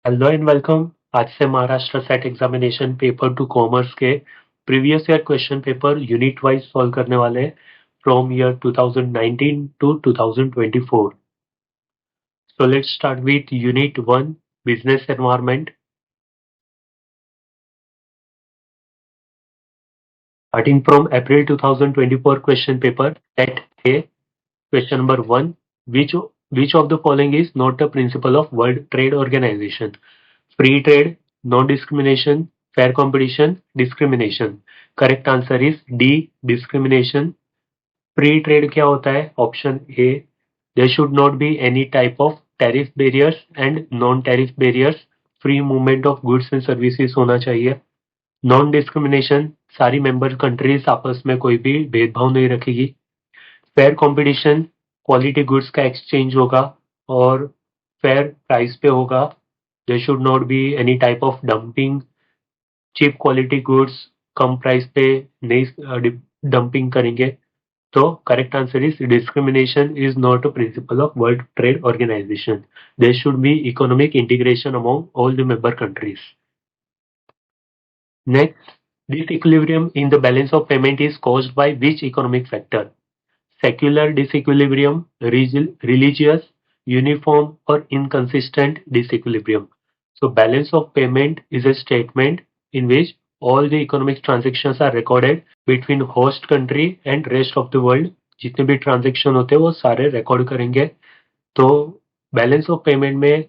Hello and welcome. आज से Maharashtra set examination paper two commerce के previous year question paper unit wise solve करने वाले from year 2019 to 2024। So let's start with unit 1 business environment. Starting from April 2024 question paper set A. Question number 1, which of the following is not a principle of World Trade Organization? Free trade, non-discrimination, fair competition, discrimination. Correct answer is D, discrimination. Free trade क्या होता है? Option A, there should not be any type of tariff barriers and non-tariff barriers. Free movement of goods and services होना चाहिए. Non-discrimination, सारी member countries आपस में कोई भी भेदभाव नहीं रखेगी. Fair competition, क्वालिटी गुड्स का एक्सचेंज होगा और फेयर प्राइस पे होगा. There should not be any type of dumping. Cheap quality goods कम प्राइस पे नहीं डंपिंग करेंगे. तो correct answer is discrimination is not a principle of world trade organisation. There should be economic integration among all the member countries. Next, disequilibrium in the balance of payment is caused by which economic factor? Secular disequilibrium, religious, uniform or inconsistent disequilibrium. So balance of payment is a statement in which all the economic transactions are recorded between host country and rest of the world. जितने भी transaction होते हैं वो सारे record करेंगे. तो balance of payment में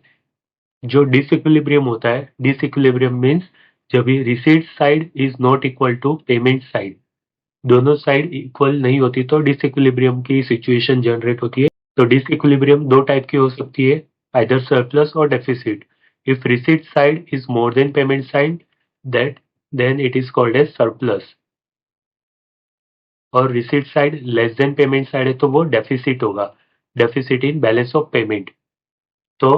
जो डिसइक्विलिब्रियम होता है, डिसइक्विलिब्रियम मीन्स जब भी receipt side is not equal to payment side, दोनों साइड इक्वल नहीं होती तो डिसइक्विलिब्रियम की सिचुएशन जनरेट होती है. तो डिसइक्विलिब्रियम दो टाइप की हो सकती है, आइदर सरप्लस और deficit. If receipt side is more than payment side, that then it is called as surplus. और receipt side less than payment side है तो वो डेफिसिट होगा, deficit in balance of payment. तो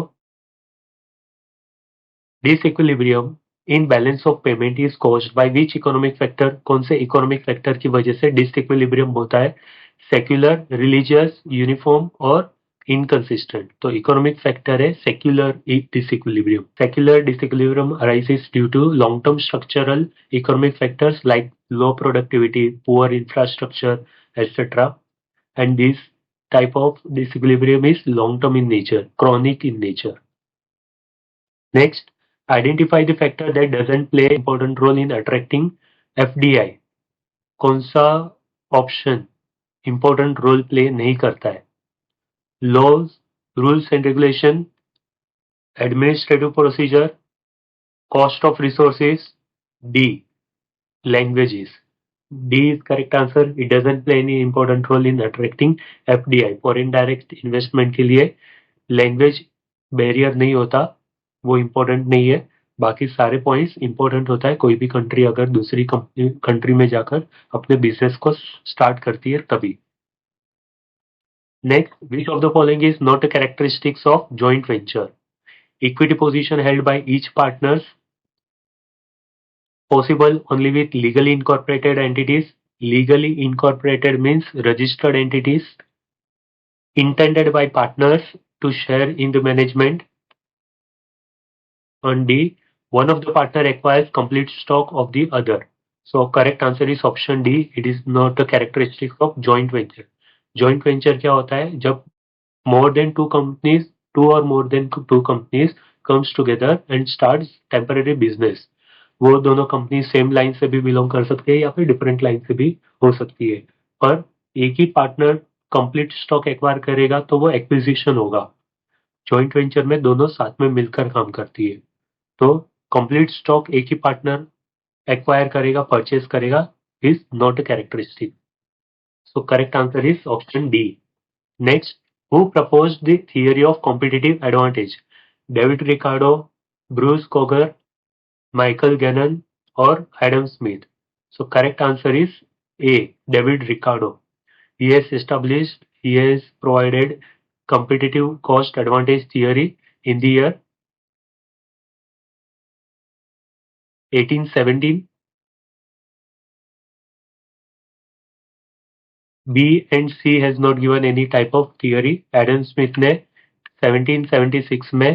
disequilibrium in balance of payment is caused by which economic factor? कौन से economic factor की वजह से डिसइक्विलिब्रियम होता है? सेक्युलर, रिलीजियस, यूनिफॉर्म और इनकंसिस्टेंट. तो इकोनॉमिक फैक्टर है secular disequilibrium. Secular disequilibrium arises due to long term structural economic factors like low productivity, poor infrastructure, etc. And this type of disequilibrium is long term in nature, chronic in nature. Next, identify the factor that doesn't play an important role in attracting FDI. कौन सा option important role play नहीं करता है? Laws, rules and regulation, administrative procedure, cost of resources, D languages. D is correct answer. It doesn't play any important role in attracting FDI. Foreign direct investment के लिए language barrier नहीं होता, वो important नहीं है. बाकी सारे पॉइंट्स इम्पोर्टेंट होता है. कोई भी कंट्री अगर दूसरी कंट्री में जाकर अपने बिजनेस को स्टार्ट करती है तभी. Next, which of the following is not a characteristics of joint venture? Equity position held by each partners, possible only with legally incorporated entities. Legally incorporated means registered entities. Intended by partners to share in the management. On D, one of the partner acquires complete stock of the other. So correct answer is option D. It is not a characteristic of joint venture. Joint venture क्या होता है? जब more than two companies, two or more than two companies comes together and starts temporary business. वो दोनों company same line से भी belong कर सकती है या फिर डिफरेंट लाइन से भी हो सकती है. पर एक ही पार्टनर कंप्लीट स्टॉक एक्वायर करेगा तो वो एक्विजिशन होगा. जॉइंट वेंचर में दोनों साथ में मिलकर काम करती है. तो कंप्लीट स्टॉक एक ही पार्टनर एक्वायर करेगा, परचेज करेगा, is not a characteristic. So correct answer is option D. Next, who proposed the theory of competitive advantage? David Ricardo, Bruce Kogut, Michael Gannon or Adam Smith? So correct answer is A, David Ricardo. He has provided competitive cost advantage theory in the year 1817. B and C has not given any type of theory. Adam Smith ने 1776 में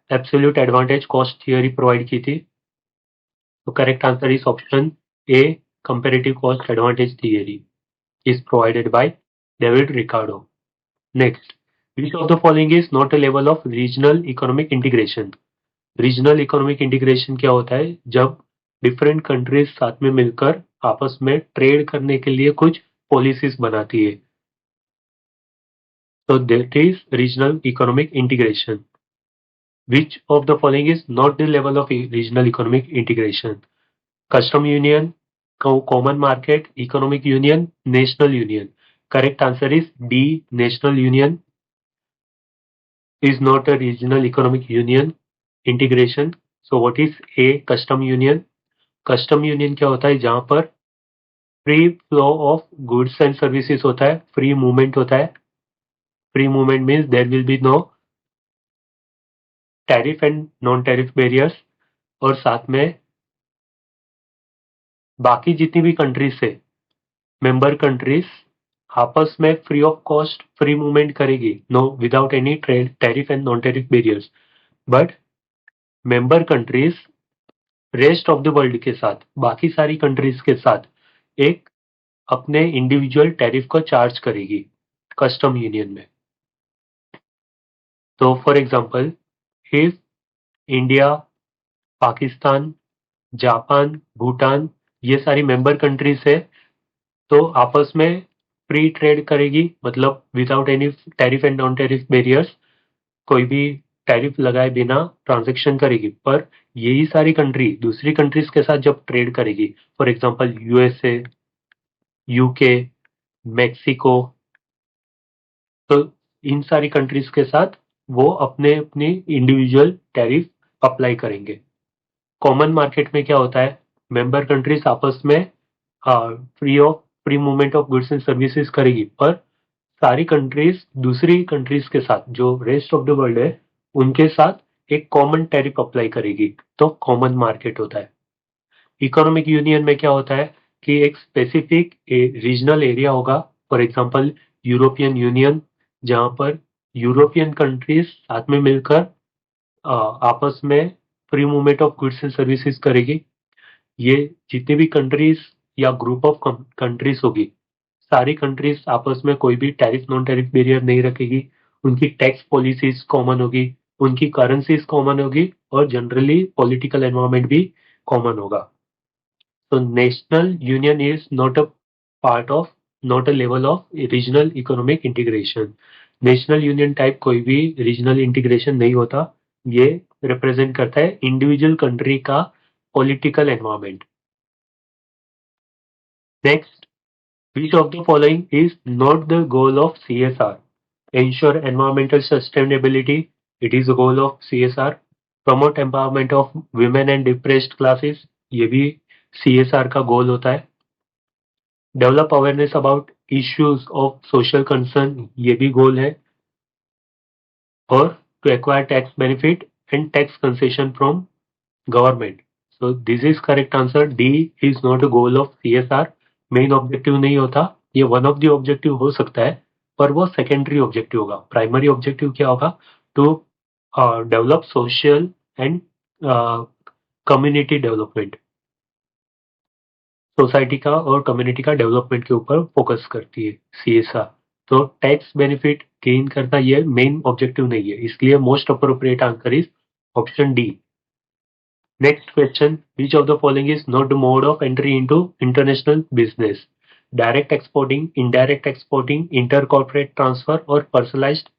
absolute advantage cost theory provide की थी? तो correct answer is option A, comparative cost advantage theory is provided by David Ricardo. Next, which of the following is not a level of regional economic integration? Regional economic integration क्या होता है? जब different countries साथ में मिलकर आपस में trade करने के लिए कुछ पॉलिसीज बनाती है, तो that is regional economic integration. Which of the following is not the level of regional economic integration? Custom union, common market, economic union, national union. Correct answer is D. National union is not a regional economic union integration. So what is A? Custom union. Custom union क्या होता है? जहां पर free flow of goods and services होता है, free movement होता है. Free movement means there will be no tariff and non tariff barriers. और साथ में बाकी जितनी भी कंट्रीज है, मेंबर कंट्रीज, आपस में free of cost free movement करेगी, no without any trade tariff and non tariff barriers. But member countries rest of the world के साथ, बाकी सारी कंट्रीज के साथ एक अपने इंडिविजुअल टैरिफ को चार्ज करेगी कस्टम यूनियन में. तो for example, if India, Pakistan, Japan, Bhutan, ये सारी मेंबर कंट्रीज है, तो आपस में फ्री ट्रेड करेगी, मतलब without any tariff and non tariff barriers, कोई भी टैरिफ लगाए बिना ट्रांजैक्शन करेगी. पर यही सारी कंट्री दूसरी कंट्रीज के साथ जब ट्रेड करेगी, for example USA, UK, Mexico, तो इन सारी कंट्रीज के साथ वो अपने अपनी इंडिविजुअल टैरिफ अप्लाई करेंगे. कॉमन मार्केट में क्या होता है? मेंबर कंट्रीज आपस में free movement of goods and services करेगी, पर सारी कंट्रीज दूसरी कंट्रीज के साथ, जो रेस्ट ऑफ द वर्ल्ड है, उनके साथ एक कॉमन टैरिफ अप्लाई करेगी, तो कॉमन मार्केट होता है. इकोनॉमिक यूनियन में क्या होता है कि एक स्पेसिफिक रीजनल एरिया होगा, फॉर एग्जांपल यूरोपियन यूनियन, जहां पर यूरोपियन कंट्रीज साथ में मिलकर आपस में free movement of goods and services करेगी. ये जितनी भी कंट्रीज या ग्रुप ऑफ कंट्रीज होगी, सारी कंट्रीज आपस में कोई भी टैरिफ नॉन टैरिफ बैरियर नहीं रखेगी. उनकी टैक्स पॉलिसीज कॉमन होगी, उनकी करेंसीज कॉमन होगी, और जनरली पॉलिटिकल एनवायरनमेंट भी कॉमन होगा. So national union is not a part of, not a level of regional economic integration. National union type कोई भी रीजनल इंटीग्रेशन नहीं होता. ये रिप्रेजेंट करता है इंडिविजुअल कंट्री का political environment. Next, which of the following is not the goal of CSR? Ensure environmental sustainability. It is the goal of CSR. Promote empowerment of women and depressed classes. ये भी CSR का goal होता है. Develop awareness about issues of social concern, ये भी goal है. और to acquire tax benefit and tax concession from government. So this is correct answer. D is not a goal of CSR. Main objective नहीं होता. ये one of the objective हो सकता है, पर वो सेकेंडरी ऑब्जेक्टिव होगा. प्राइमरी ऑब्जेक्टिव क्या होगा? To develop social and community development. Society का और कम्युनिटी का डेवलपमेंट के ऊपर फोकस करती है सीएसआर. तो टैक्स बेनिफिट गेन करना ये मेन ऑब्जेक्टिव नहीं है, इसलिए most appropriate answer is option D. Next question, which of the following is not the mode of entry into international business? Direct exporting, indirect exporting, inter corporate transfer और personalized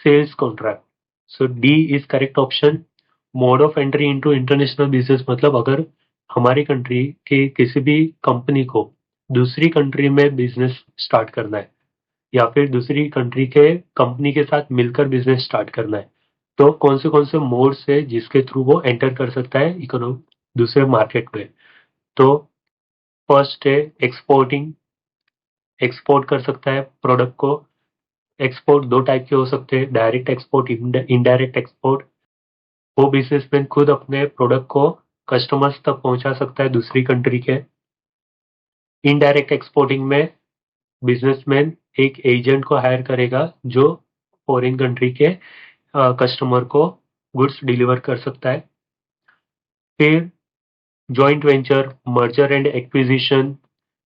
sales contract. So D is correct option. Mode of entry into international business मतलब अगर हमारी country के किसी भी company को दूसरी country में बिजनेस स्टार्ट करना है, या फिर दूसरी कंट्री के कंपनी के साथ मिलकर बिजनेस स्टार्ट करना है, तो कौन से मोड्स है जिसके थ्रू वो एंटर कर सकता है इकोनॉमी दूसरे मार्केट में? तो फर्स्ट है एक्सपोर्टिंग. एक्सपोर्ट कर सकता है प्रोडक्ट को. एक्सपोर्ट दो टाइप के हो सकते हैं, डायरेक्ट एक्सपोर्ट, इनडायरेक्ट एक्सपोर्ट. वो बिजनेसमैन खुद अपने प्रोडक्ट को कस्टमर्स तक पहुंचा सकता है दूसरी कंट्री के. इनडायरेक्ट एक्सपोर्टिंग में बिजनेसमैन एक एजेंट को हायर करेगा जो फॉरेन कंट्री के कस्टमर को गुड्स डिलीवर कर सकता है। फिर joint venture, merger and acquisition,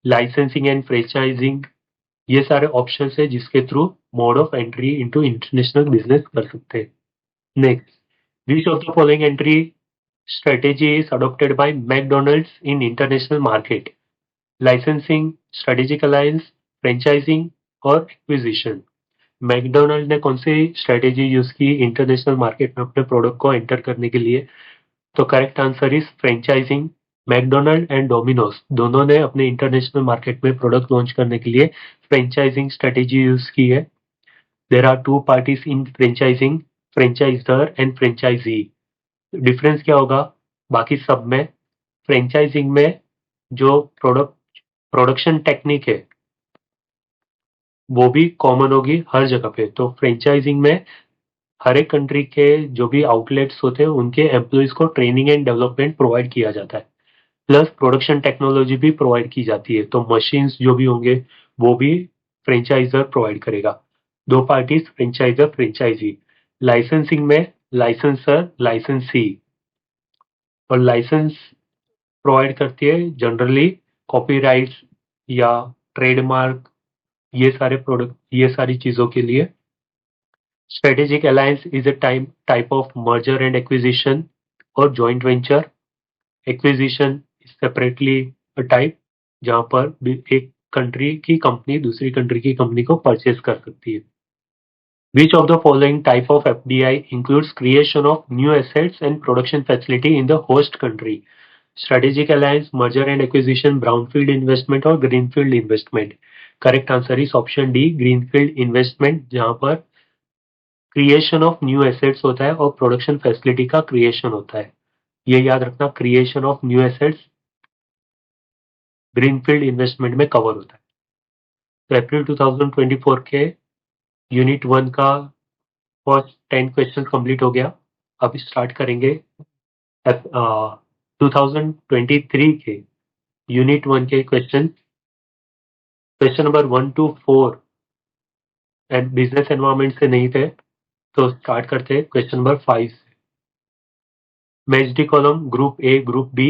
licensing and franchising, ये सारे ऑप्शंस है जिसके through mode of entry into international business कर सकते हैं। Next, which of the following entry strategy is adopted by McDonald's in international market? Licensing, strategic alliance, franchising और acquisition? McDonald ने कौन सी स्ट्रेटेजी यूज की इंटरनेशनल मार्केट में अपने प्रोडक्ट को एंटर करने के लिए? तो correct answer is franchising. McDonald and Domino's दोनों ने अपने इंटरनेशनल मार्केट में प्रोडक्ट लॉन्च करने के लिए फ्रेंचाइजिंग स्ट्रेटेजी यूज की है। There are two parties in franchising, franchiser and franchisee. Difference क्या होगा बाकी सब में? फ्रेंचाइजिंग में जो प्रोडक्शन टेक्निक है वो भी कॉमन होगी हर जगह पे। तो फ्रेंचाइजिंग में हर एक कंट्री के जो भी आउटलेट्स होते हैं उनके एम्प्लॉइज को ट्रेनिंग एंड डेवलपमेंट प्रोवाइड किया जाता है, प्लस प्रोडक्शन टेक्नोलॉजी भी प्रोवाइड की जाती है। तो मशीन्स जो भी होंगे वो भी फ्रेंचाइजर प्रोवाइड करेगा। दो पार्टीज, फ्रेंचाइजर फ्रेंचाइजी। लाइसेंसिंग में लाइसेंसर लाइसेंसी, और लाइसेंस प्रोवाइड करती है जनरली कॉपीराइट्स या ट्रेडमार्क, ये सारे प्रोडक्ट, ये सारी चीजों के लिए। Strategic alliance is a type of merger and acquisition और joint venture. Acquisition is separately a type जहां पर एक कंट्री की कंपनी दूसरी कंट्री की कंपनी को परचेज कर सकती है। Which of the following type of FDI includes creation of new assets and production facility in the host country? Strategic alliance, merger and acquisition, brownfield investment और greenfield investment? Correct answer is option D, greenfield investment, जहां पर creation of new assets होता है और production facility का creation होता है। ये याद रखना, creation of new assets greenfield investment में कवर होता है। तो अप्रैल 2024 के यूनिट 1 का फर्स्ट 10 क्वेश्चन कंप्लीट हो गया। अब स्टार्ट करेंगे 2023 के यूनिट 1 के question. Question number 1 to 4 and business environment से नहीं थे, तो स्टार्ट करते हैं क्वेश्चन नंबर 5 से। Match the column group A group B.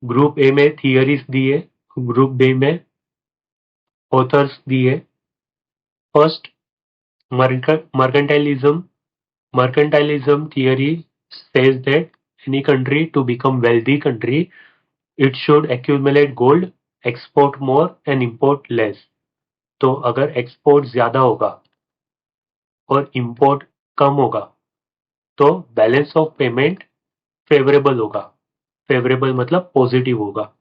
Group A में थियरीज दिए, ग्रुप बी में ऑथर्स दिए। First, mercantilism. Mercantilism theory says that any country to become wealthy country, it should accumulate gold, export more and import less. तो अगर export ज्यादा होगा और import कम होगा तो बैलेंस ऑफ पेमेंट फेवरेबल होगा। फेवरेबल मतलब पॉजिटिव होगा।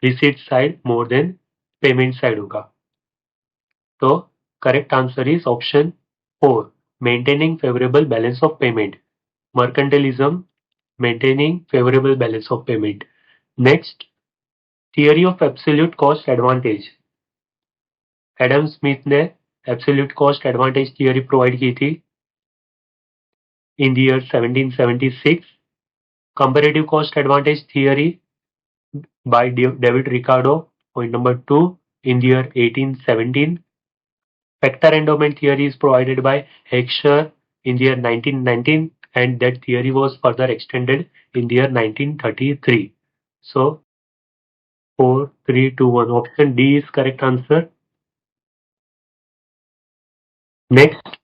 Receipt side more than payment side होगा। तो correct answer is option 4, maintaining favourable balance of payment. Mercantilism, maintaining favourable balance of payment. Next, theory of absolute cost advantage. Adam Smith ने absolute cost advantage theory provide की थी in the year 1776। Comparative cost advantage theory by David Ricardo, point number 2, in the year 1817. Factor endowment theory is provided by Heckscher in the year 1919, and that theory was further extended in the year 1933. So 4, 3, 2, 1. Option D is correct answer. Next,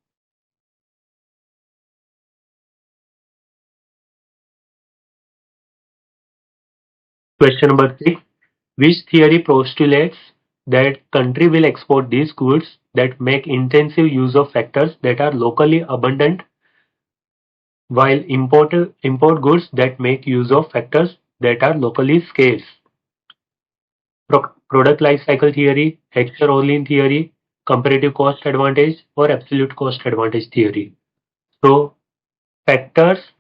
question number 6. Which theory postulates that country will export these goods that make intensive use of factors that are locally abundant, while import goods that make use of factors that are locally scarce? Product life cycle theory, Heckscher Ohlin theory, comparative cost advantage और absolute cost advantage theory. तो factors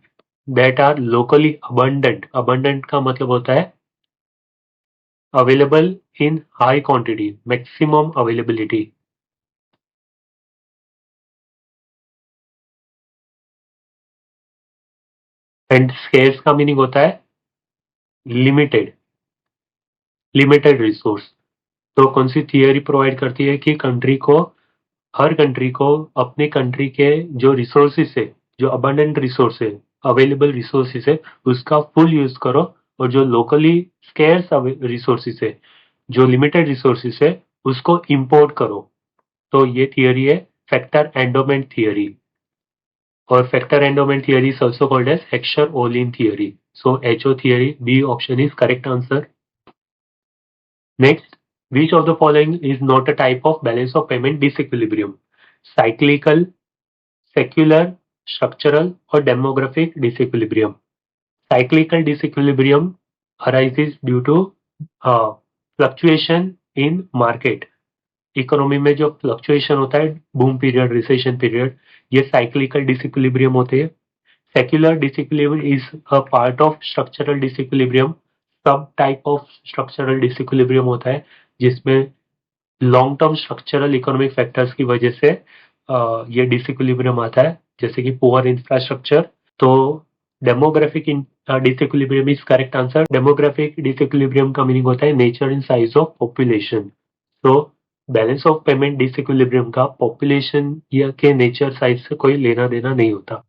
that are locally abundant, abundant का मतलब होता है available in high quantity, maximum availability. And scarce का meaning होता है limited, limited resource. तो कौन सी थियरी प्रोवाइड करती है कि कंट्री को, हर कंट्री को अपने कंट्री के जो रिसोर्सेस है जो अबंडेंट रिसोर्स है, अवेलेबल रिसोर्सेस है, उसका फुल यूज करो, और जो लोकली स्केर्स रिसोर्सेस है, जो लिमिटेड रिसोर्सेस है, उसको इंपोर्ट करो। तो ये थियरी है फैक्टर एंडोमेंट थियरी, और factor endowment theory is also called as Heckscher Ohlin theory. So HO theory, B option is correct answer. Next, which of the following is not a type of balance of payment disequilibrium? Cyclical, secular, structural, or demographic disequilibrium? Cyclical disequilibrium arises due to fluctuation in market. Economy में जो fluctuation होता है, boom period, recession period, ये cyclical disequilibrium होते हैं. Secular disequilibrium is a part of structural disequilibrium. सब type of structural disequilibrium होता है जिसमें long term structural economic factors की वजह से ये डिसइक्विलिब्रियम आता है, जैसे कि पुअर इंफ्रास्ट्रक्चर. तो demographic disequilibrium is correct answer. Demographic disequilibrium का मीनिंग होता है nature and size of population. तो बैलेंस ऑफ पेमेंट डिसइक्विलिब्रियम का पॉपुलेशन या के नेचर साइज से कोई लेना देना नहीं होता.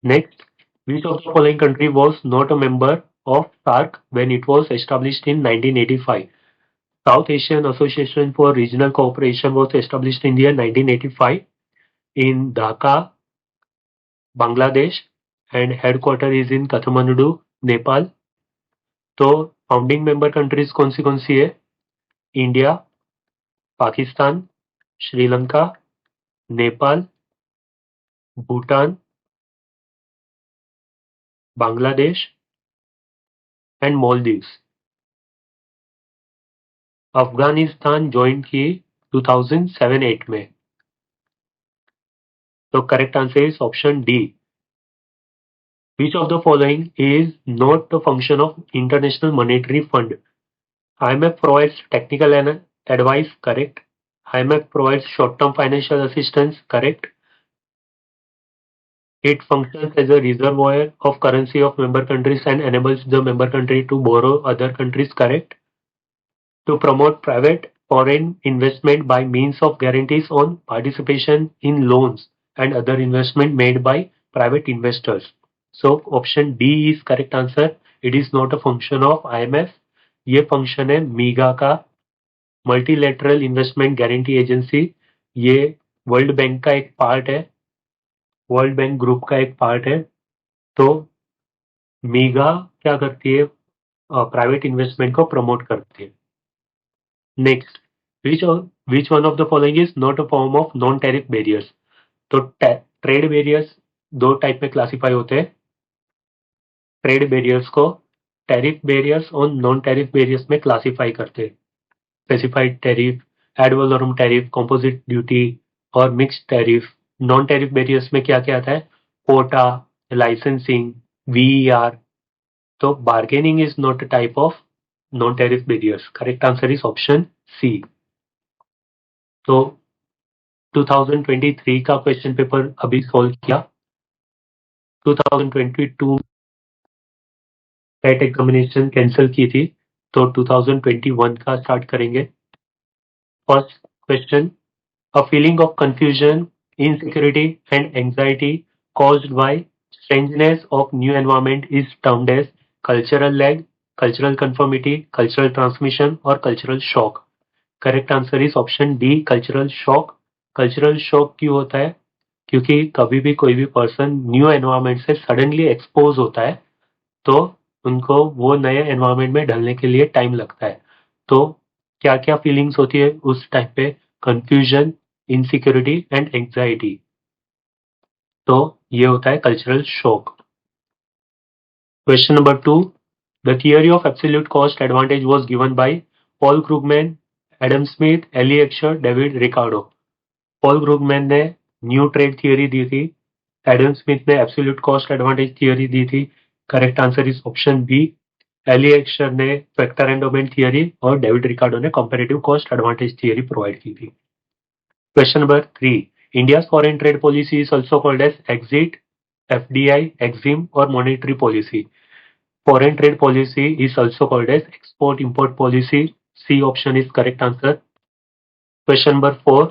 Next, which of the following country was not a member of SAARC when it was established in 1985? South Asian Association for Regional Cooperation was established in the year 1985 in Dhaka, Bangladesh, and headquarter is in Kathmandu, Nepal. तो founding member countries कौन सी है? India, Pakistan, Sri Lanka, Nepal, Bhutan, Bangladesh and Maldives. Afghanistan join की 2007-8 में. तो correct answer is option D. Which of the following is not the function of International Monetary Fund? IMF provides technical advice, correct. IMF provides short-term financial assistance, correct. It functions as a reservoir of currency of member countries and enables the member country to borrow other countries, correct. To promote private foreign investment by means of guarantees on participation in loans and other investment made by private investors. So option D is correct answer. It is not a function of IMF. ये function है मीगा का, multilateral investment guarantee agency. ये world bank का एक part है, world bank group का एक part है. तो मीगा क्या करती है? प्राइवेट इन्वेस्टमेंट को प्रमोट करती है. Next, which one of the following is not a form of non tariff barriers? तो ट्रेड बैरियर्स दो टाइप में क्लासिफाई होते हैं. ट्रेड बैरियर्स को टैरिफ बैरियर्स और नॉन टैरिफ बैरियर्स में क्लासिफाई करते हैं. Specified tariff, ad valorem tariff, composite duty और mixed tariff. Non tariff barriers में क्या क्या आता है? Quota, licensing, VER. तो bargaining is not a type of non tariff barriers. Correct answer is option C. तो 2023 का क्वेश्चन पेपर अभी सॉल्व किया. 2022 टेट एग्जामिनेशन कैंसिल की थी, तो 2021 का स्टार्ट करेंगे. First question, a feeling of confusion, insecurity and anxiety caused by strangeness of new environment is termed as cultural lag, cultural conformity, cultural transmission और cultural shock. Correct answer is option D, cultural shock. Cultural shock क्यों होता है? क्योंकि कभी भी कोई भी person new environment से सडनली एक्सपोज होता है, तो उनको वो नए एनवायरनमेंट में ढलने के लिए टाइम लगता है. तो क्या क्या फीलिंग्स होती है उस टाइम पे? Confusion, insecurity and anxiety. तो ये होता है cultural shock. Question number 2, the theory of absolute cost advantage was given by Paul Krugman, Adam Smith, Eli Heckscher, David Ricardo. Paul Krugman ने न्यू ट्रेड थियरी दी थी, Adam Smith ने absolute cost advantage theory दी थी. Correct answer is option B. Eli Heckscher ने factor endowment theory और David Ricardo ने comparative cost advantage theory provide की थी. Question number 3, India's foreign trade policy is also called as exit, FDI, EXIM और monetary policy. Foreign trade policy is also called as export-import policy. C option is correct answer. Question number 4.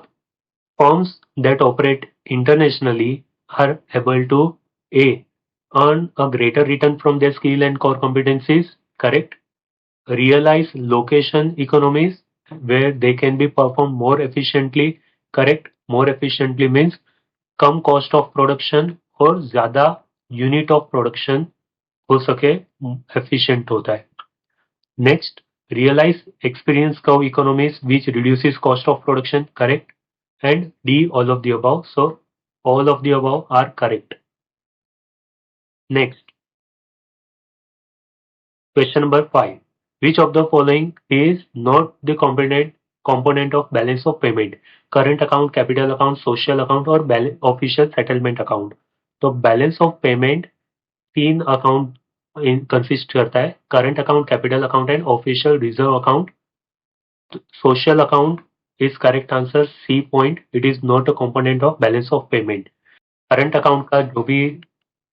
Firms that operate internationally are able to A. Earn a greater return from their skill and core competencies. Correct. Realize location economies where they can be performed more efficiently. Correct. More efficiently means come cost of production और ज्यादा unit of production हो सके efficient होता है. Next, realize experience curve economies which reduces cost of production. Correct. And D, all of the above. So all of the above are correct. Next, question number 5. Which of the following is not the component of balance of payment? Current account, capital account, social account और official settlement account. तो balance of payment तीन account consist करता है. Current account, capital account and official reserve account. Social account is correct answer. C point. It is not a component of balance of payment. Current account का जो भी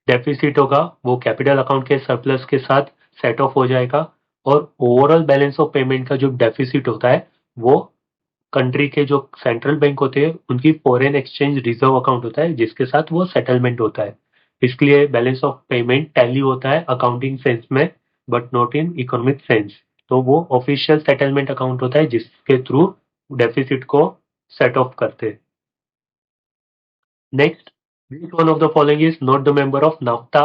deficit होगा वो capital account के surplus के साथ सेट ऑफ हो जाएगा और ओवरऑल बैलेंस ऑफ पेमेंट का जो डेफिसिट होता है वो कंट्री के जो सेंट्रल बैंक होते हैं उनकी फॉरेन एक्सचेंज रिजर्व अकाउंट होता है जिसके साथ वो सेटलमेंट होता है. इसलिए बैलेंस ऑफ पेमेंट टैली होता है अकाउंटिंग सेंस में but not in economic sense. तो वो ऑफिशियल सेटलमेंट अकाउंट होता है जिसके थ्रू डेफिसिट को सेट ऑफ करते हैं. Next, which one of the following is not the member of NAFTA?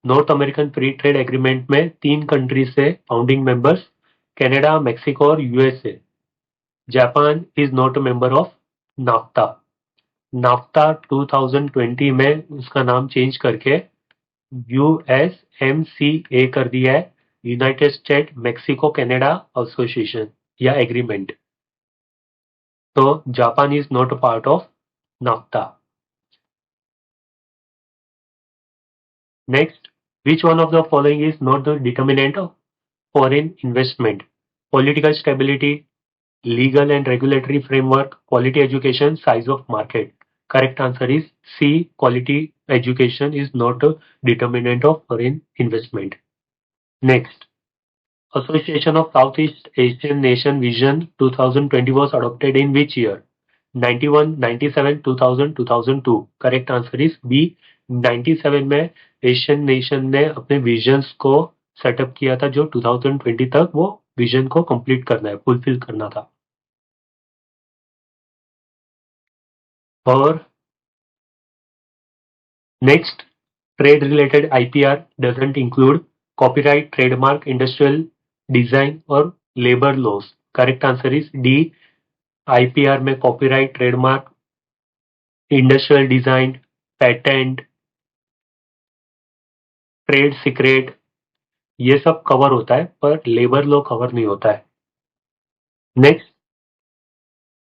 North American free trade agreement में तीन कंट्रीज से फाउंडिंग मेंबर्स कनाडा, मेक्सिको और USA. Japan is not a member of NAFTA. NAFTA 2020 में उसका नाम change करके USMCA कर दिया है, United state Mexico Canada association या एग्रीमेंट. तो Japan is not a part of naphtha. Next, which one of the following is not the determinant of foreign investment? Political stability, legal and regulatory framework, quality education, size of market. Correct answer is C. Quality education is not a determinant of foreign investment. Next, Association of Southeast Asian Nation Vision 2020 was adopted in which year? 91, 97, 2000, 2002. Correct answer is B. 97 में Asian nation ने अपने visions को setup किया था जो 2020 तक वो vision को कंप्लीट करना है, फुलफिल करना था. और next, trade related IPR doesn't include copyright, trademark, industrial design और labour laws. Correct answer is D. IPR में copyright, trademark, industrial design, patent, trade secret ये सब कवर होता है पर लेबर लॉ कवर नहीं होता है. Next,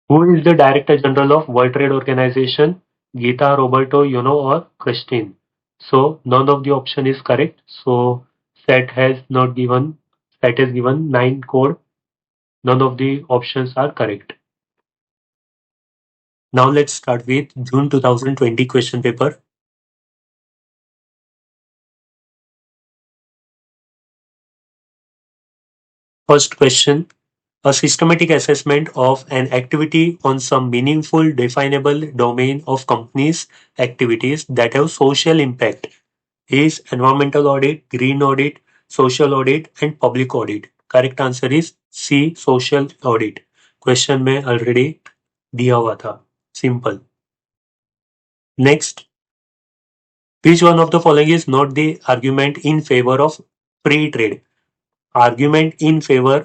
who is the director general of world trade organisation? Gita, Roberto, Uno और Christine. So none of the option is correct. So set has given 9 code. None of the options are correct. Now let's start with June 2020 question paper. First question, a systematic assessment of an activity on some meaningful definable domain of companies' activities that have social impact is environmental audit, green audit, social audit and public audit. Correct answer is C. social audit. Question में already दिया हुआ था. Simple. Next, which one of the following is not the argument in favor of free trade? Argument in favor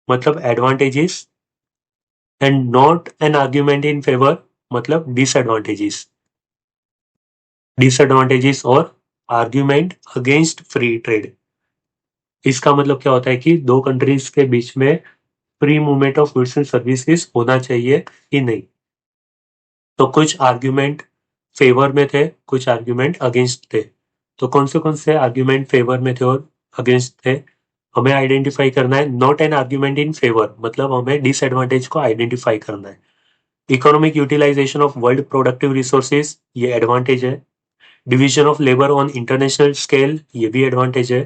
मतलब advantages and not an argument in favor मतलब disadvantages. Disadvantages और argument against free trade. इसका मतलब क्या होता है कि दो कंट्रीज के बीच में free movement of goods and services होना चाहिए कि नहीं. तो कुछ आर्ग्यूमेंट फेवर में थे, कुछ आर्ग्यूमेंट अगेंस्ट थे. तो कौन से आर्ग्यूमेंट फेवर में थे और अगेंस्ट थे हमें आइडेंटिफाई करना है. Not an argument in favour मतलब हमें डिसएडवांटेज को आइडेंटिफाई करना है. Economic utilisation of world productive resources ये एडवांटेज है. Division of labour on international scale ये भी एडवांटेज है.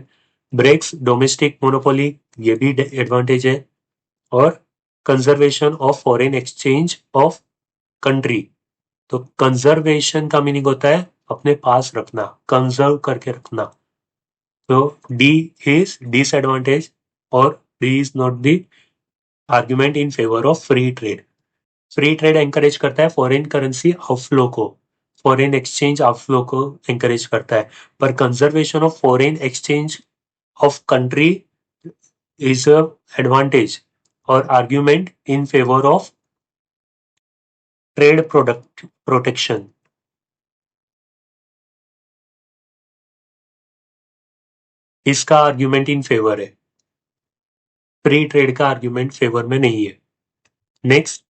ब्रेक्स डोमेस्टिक मोनोपोली ये भी एडवांटेज है. और conservation of foreign exchange of country. तो कंजर्वेशन का मीनिंग होता है अपने पास रखना, कंजर्व करके रखना। तो डी इज डिसएडवांटेज और D is not the argument in favour of free trade. Free trade encourage करता है फॉरेन करेंसी आउटफ्लो को, फॉरेन एक्सचेंज आउटफ्लो को एंकरेज करता है, पर conservation of foreign exchange of country is a advantage or argument in favor of trade product protection। इसका argument in favour है, free trade का आर्ग्यूमेंट फेवर में नहीं है। Next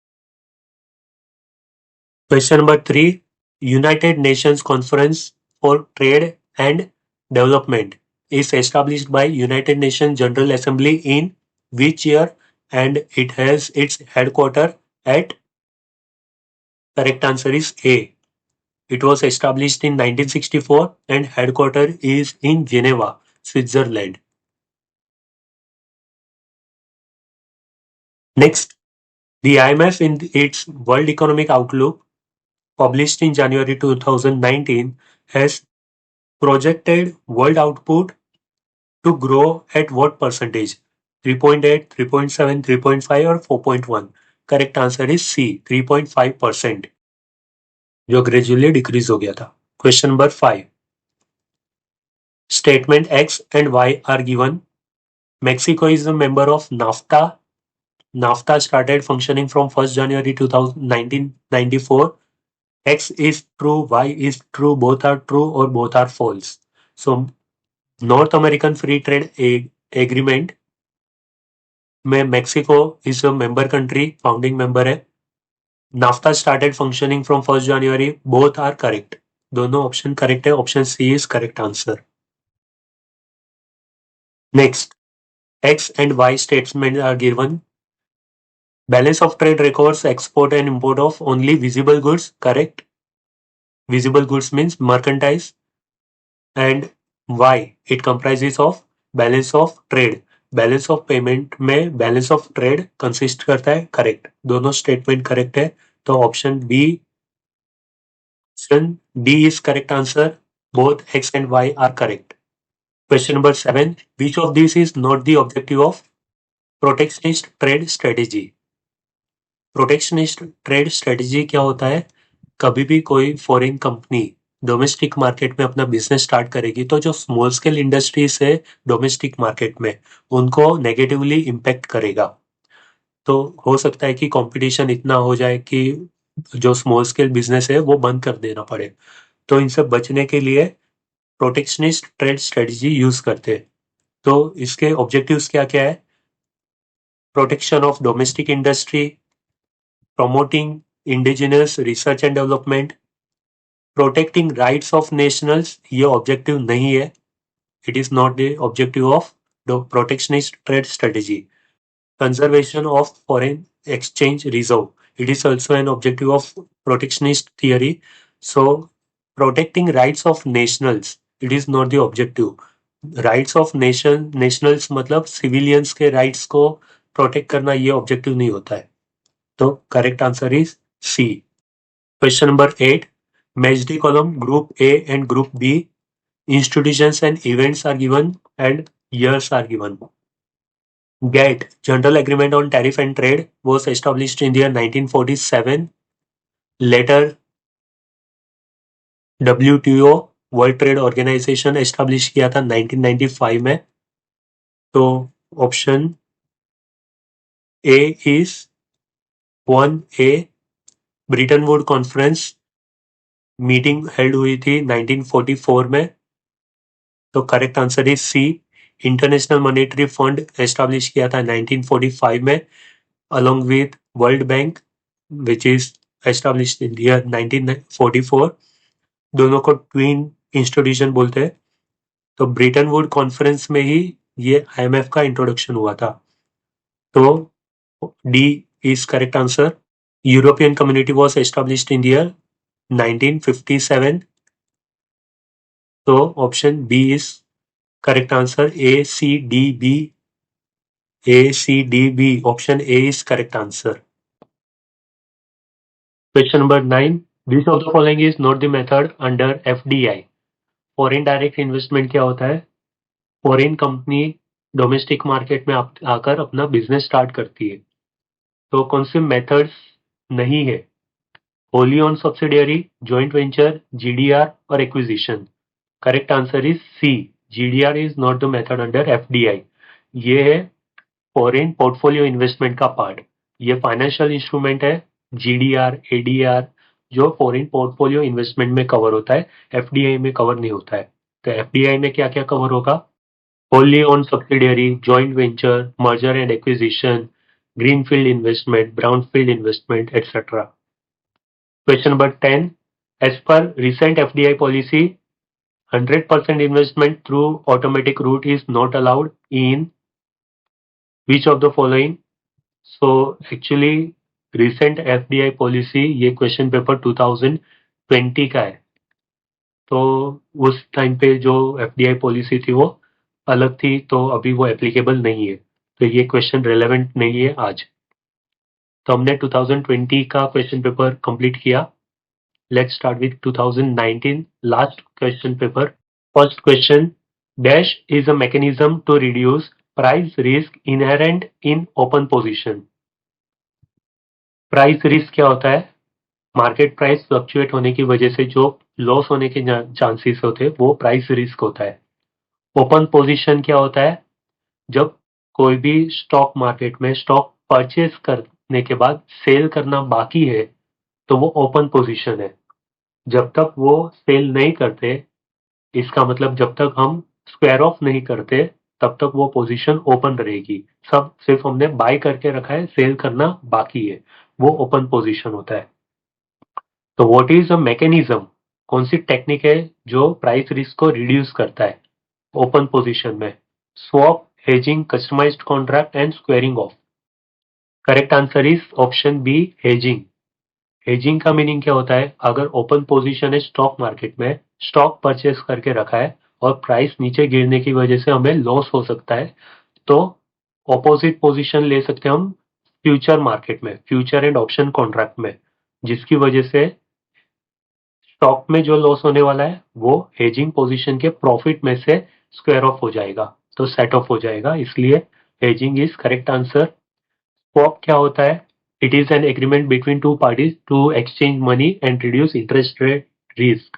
question number 3, United Nations conference for trade and development is established by United Nations General Assembly in which year and it has its headquarter at, correct answer is A. It was established in 1964 and headquarter is in Geneva, Switzerland. Next, the IMF in its World Economic Outlook published in January 2019 has projected world output to grow at what percentage? 3.8, 3.7, 3.5 or 4.1? Correct answer is C, 3.5%, जो gradually decrease हो गया था। Question number 5, statement X and Y are given. Mexico is a member of NAFTA. NAFTA started functioning from 1st January 1994. X is true, Y is true, both are true or both are false. So North American Free Trade Agreement में Mexico is a member country, founding member है। NAFTA started functioning from 1st January, both are correct, दोनों option correct है, option C is correct answer. Next, X and Y statements are given. Balance of trade records export and import of only visible goods, correct? Visible goods means merchandise. And Y, it comprises of balance of trade. Balance of payment में balance of trade consist करता है, correct, दोनों statement correct है। तो option D is correct answer, both X and Y are correct. Question number 7, which of this is not the objective of protectionist trade strategy? Protectionist trade strategy क्या होता है? कभी भी कोई फॉरेन कंपनी डोमेस्टिक मार्केट में अपना business start करेगी तो जो स्मॉल स्केल इंडस्ट्रीज है डोमेस्टिक मार्केट में, उनको नेगेटिवली इम्पैक्ट करेगा। तो हो सकता है कि कंपटीशन इतना हो जाए कि जो स्मॉल स्केल बिजनेस है वो बंद कर देना पड़े। तो इनसे बचने के लिए प्रोटेक्शनिस्ट ट्रेड स्ट्रेटेजी यूज करते हैं। तो इसके ऑब्जेक्टिव्स क्या क्या है? Protection of domestic industry, promoting indigenous research and development, protecting rights of nationals, ये ऑब्जेक्टिव नहीं है, it is not the objective of the protectionist trade strategy. Conservation of foreign exchange reserve, it is also an objective of protectionist theory. So protecting rights of nationals, it is not the objective. Rights of nationals मतलब civilians के rights को protect करना, ये objective नहीं होता है। तो correct answer is C. Question number 8, match the column group A and group B, institutions and events are given and years are given. GATT, General Agreement on Tariff and Trade, was established in the year 1947. Later WTO, world trade organisation establish किया था 1995 में। तो option A is 1A, Bretton wood conference, meeting held हुई थी 1944 में। तो correct answer is C, international monetary fund establish किया था 1945 में along with world bank which is established in the year 1944। दोनों को ट्विन इंस्टीट्यूशन बोलते हैं। तो ब्रिटन वुड कॉन्फ्रेंस में ही ये IMF का इंट्रोडक्शन हुआ था। तो D is correct answer. European community was established in the year 1957। तो option B is correct answer, ACDB, option A is correct answer. Question number 9, which of the following is not the method under FDI? Foreign direct investment क्या होता है? Foreign company domestic market में आकर अपना business start करती है। तो कौन से मेथड्स नहीं है? Wholly own subsidiary, joint venture, GDR और acquisition. Correct answer is C, GDR is not the method under FDI। ये है फॉरेन पोर्टफोलियो इन्वेस्टमेंट का पार्ट। ये फाइनेंशियल इंस्ट्रूमेंट है, GDR, ADR, जो फॉरेन पोर्टफोलियो इन्वेस्टमेंट में कवर होता है, FDI में कवर नहीं होता है। तो FDI में क्या क्या कवर होगा? Holi own subsidiary, joint venture, merger and acquisition, greenfield investment, brownfield investment, etc. Question number 10. As per recent FDI policy, 100% investment through automatic route is not allowed in which of the following? So actually recent FDI policy ये question paper 2020 का है। तो उस time पे जो FDI policy थी वो अलग थी, तो अभी वो एप्लीकेबल नहीं है, तो ये क्वेश्चन रेलेवेंट नहीं है आज। तो हमने 2020 का क्वेश्चन पेपर कंप्लीट किया। Let's start with 2019 last question paper. First question, dash is a mechanism to reduce price risk inherent in open position. Price risk क्या होता है? मार्केट प्राइस फ्लक्चुएट होने की वजह से जो लॉस होने के चांसेस होते हैं वो प्राइस रिस्क होता है। ओपन पोजीशन क्या होता है? जब कोई भी स्टॉक मार्केट में स्टॉक परचेज करने के बाद सेल करना बाकी है तो वो ओपन पोजीशन है। जब तक वो सेल नहीं करते, इसका मतलब जब तक हम स्क्वायर ऑफ नहीं करते तब तक वो पोजीशन ओपन रहेगी। सब सिर्फ हमने बाय करके रखा है, सेल करना बाकी है, वो ओपन पोजीशन होता है। तो व्हाट इज अ मैकेनिज्म? कौन सी टेक्निक है जो प्राइस रिस्क को रिड्यूस करता है ओपन पोजीशन में? Swap, hedging, customized contract and squaring off. Correct answer is option B, hedging. Hedging का मीनिंग क्या होता है? अगर ओपन पोजीशन है स्टॉक मार्केट में, स्टॉक परचेस करके रखा है और प्राइस नीचे गिरने की वजह से हमें लॉस हो सकता है, तो ऑपोजिट पोजीशन ले सकते हैं हम फ्यूचर मार्केट में, फ्यूचर एंड ऑप्शन कॉन्ट्रैक्ट में, जिसकी वजह से स्टॉक में जो लॉस होने वाला है वो हेजिंग पोजीशन के प्रॉफिट में से स्क्वायर ऑफ हो जाएगा, तो सेट ऑफ हो जाएगा। इसलिए hedging is correct answer. Swap क्या होता है? It is an agreement between two parties to exchange money and reduce interest rate risk.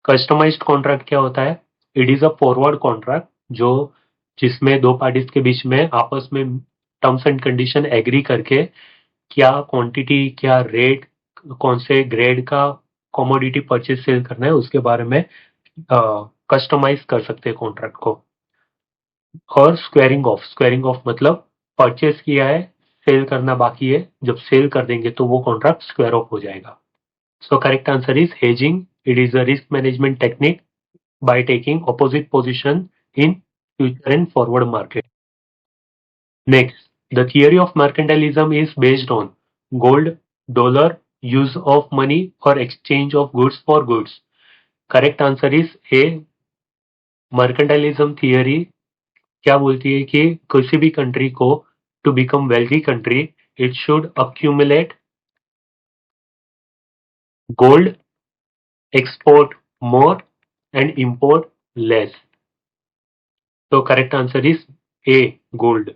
Customized contract क्या होता है? It is a forward contract जो जिसमें दो पार्टीज के बीच में आपस में टर्म्स एंड कंडीशन एग्री करके क्या क्वांटिटी, क्या रेट, कौन से ग्रेड का कमोडिटी परचेज सेल करना है उसके बारे में कस्टमाइज कर सकते हैं कॉन्ट्रैक्ट को। और स्क्वेयरिंग ऑफ मतलब परचेज किया है, सेल करना बाकी है, जब सेल कर देंगे तो वो कॉन्ट्रैक्ट स्क्वायर ऑफ हो जाएगा। सो correct answer is hedging. It is a risk management technique by taking opposite position in future and forward market. Next, the theory of mercantilism is based on gold, dollar, use of money or exchange of goods for goods. Correct answer is A. Mercantilism theory क्या बोलती है कि किसी भी country को to become wealthy country it should accumulate gold, export more and import less. So correct answer is A, gold.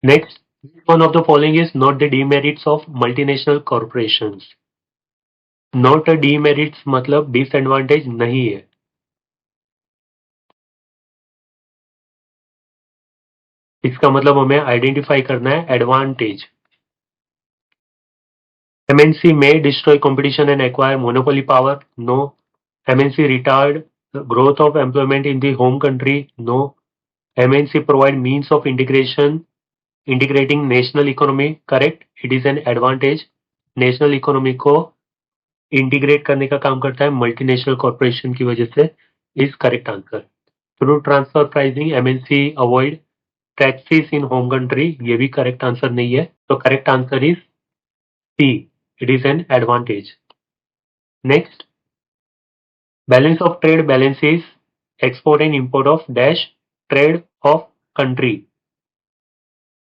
Next, which one of the following is not the demerits of multinational corporations? Not a demerits मतलब disadvantage नहीं है। इसका मतलब हमें identify करना है advantage. MNC may destroy competition and acquire monopoly power. No. MNC retard the growth of employment in the home country. No. MNC provide means of integrating national economy. Correct. It is an advantage. National economy को integrate करने का काम करता है multinational corporation की वजह से, is correct answer. Through transfer pricing MNC avoid taxes in home country, ये भी करेक्ट आंसर नहीं है, तो correct answer is C, it is an advantage. Next, balance of trade balance is export and import of dash trade of country.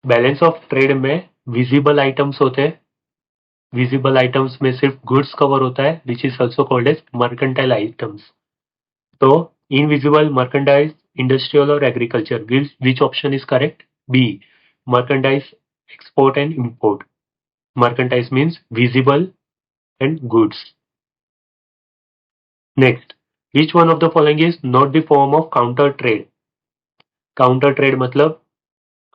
Balance of trade में visible items होते हैं, visible items में सिर्फ goods cover होता है, which is also called as mercantile items. तो invisible, merchandise, industrial और agriculture, which option is correct? B, merchandise, export and import. Merchandise means visible and goods. Next, which one of the following is not the form of counter trade? Counter trade मतलब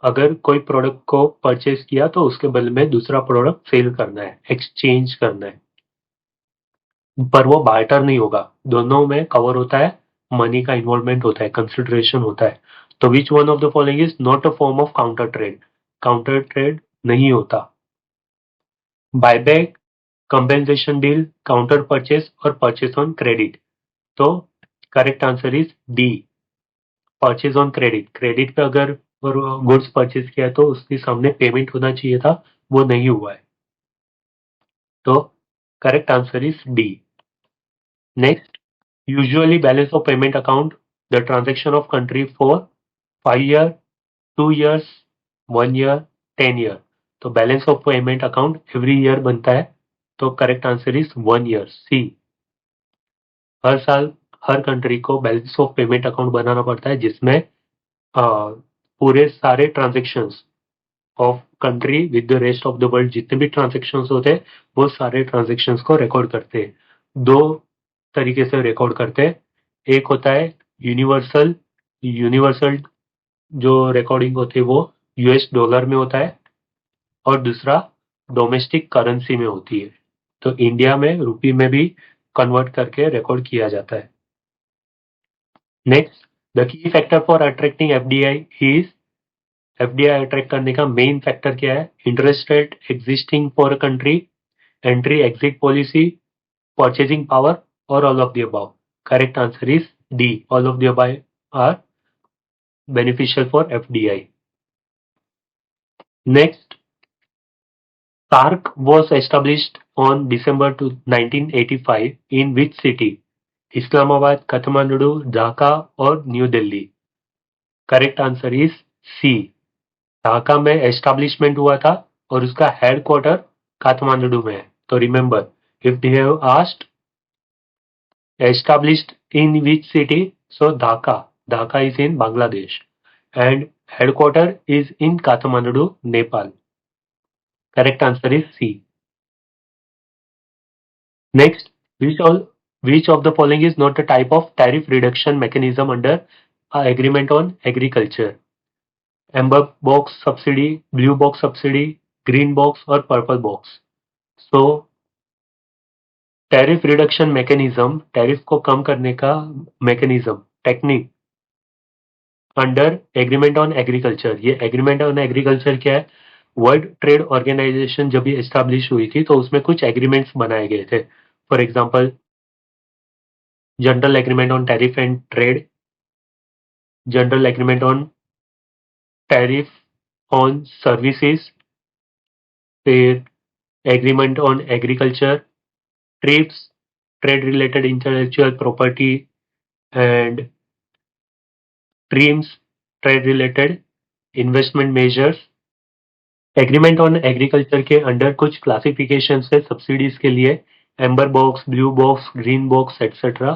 अगर कोई product को purchase किया तो उसके बदले में दूसरा प्रोडक्ट सेल करना है, एक्सचेंज करना है, पर वो बार्टर नहीं होगा। दोनों में कवर होता है, मनी का इन्वॉल्वमेंट होता है, कंसिडरेशन होता है। तो which one of the following is not a form of counter trade? Counter trade नहीं होता। Buyback, compensation deal, counter purchase और परचेज ऑन क्रेडिट। तो correct answer is D, purchase on credit. Credit पे अगर goods purchase किया तो उसके सामने पेमेंट होना चाहिए था, वो नहीं हुआ है। तो correct answer is D. Next, usually balance of payment account the transaction of country for 5 year, 2 years, 1 year, 10 year. तो balance of payment account every year बनता है, तो correct answer is 1 year, C. हर साल हर कंट्री को balance of payment account बनाना पड़ता है, जिसमें पूरे सारे transactions of country with the rest of the world, जितने भी ट्रांजेक्शन्स होते हैं वो सारे ट्रांजेक्शन्स को रिकॉर्ड करते हैं। दो तरीके से रिकॉर्ड करते हैं, एक होता है यूनिवर्सल। यूनिवर्सल जो रिकॉर्डिंग होती है वो यूएस डॉलर में होता है, और दूसरा डोमेस्टिक करेंसी में होती है। तो इंडिया में रुपी में भी कन्वर्ट करके रिकॉर्ड किया जाता है। Next, the key factor for attracting FDI is, FDI attract करने का मेन फैक्टर क्या है? Interest rate existing for a country, entry exit policy, purchasing power और all of the above. Correct answer is D, all of the above are beneficial for FDI. Next, SAARC was established on December 1985 in which city? Islamabad, Kathmandu, Dhaka और New Delhi. Correct answer is C, Dhaka में establishment हुआ था और उसका headquarter Kathmandu में है। तो remember, if they have asked established in which city, so Dhaka is in Bangladesh and headquarter is in Kathmandu, Nepal. Correct answer is C. Next, which of the following is not a type of tariff reduction mechanism under agreement on agriculture? Amber box subsidy, blue box subsidy, green box or purple box? So tariff reduction mechanism, tariff को कम करने का mechanism, technique under agreement on agriculture. ये agreement on agriculture क्या है? World trade organisation जब भी establish हुई थी तो उसमें कुछ एग्रीमेंट्स बनाए गए थे। For example, general agreement on tariff and trade, general agreement on tariff on services, फिर agreement on agriculture, TRIPS, trade related intellectual property and TRIMS, trade related investment measures. Agreement on agriculture के under कुछ classification है subsidies के लिए, amber box, blue box, green box etcetera.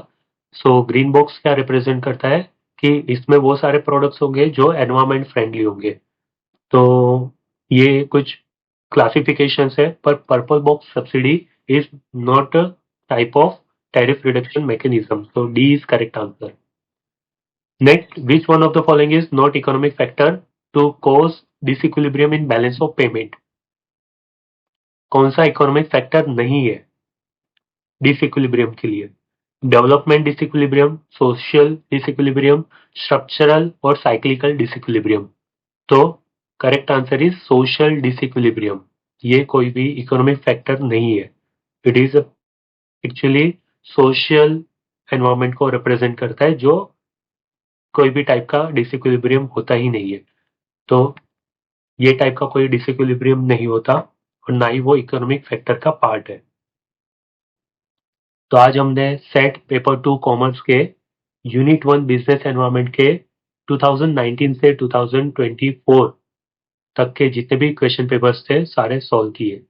So green box क्या represent करता है कि इसमें वो सारे प्रोडक्ट्स होंगे जो एनवायरमेंट फ्रेंडली होंगे। तो ये कुछ क्लासिफिकेशन है, पर purple box subsidy is not a type of tariff reduction mechanism. So D is correct answer. Next, which one of the following is not economic factor to cause disequilibrium in balance of payment? कौन सा economic factor नहीं है disequilibrium के लिए? Development disequilibrium, social disequilibrium, structural और cyclical disequilibrium. तो correct answer is social disequilibrium. ये कोई भी इकोनॉमिक फैक्टर नहीं है, it is actually social environment को रिप्रेजेंट करता है, जो कोई भी टाइप का डिसइक्विलिब्रियम होता ही नहीं है। तो ये टाइप का कोई डिसइक्विलिब्रियम नहीं होता और ना ही वो इकोनॉमिक फैक्टर का पार्ट है। तो आज हमने सेट पेपर 2 कॉमर्स के यूनिट 1 बिजनेस एनवायरनमेंट के 2019 से 2024 तक के जितने भी क्वेश्चन पेपर्स थे सारे सॉल्व किए।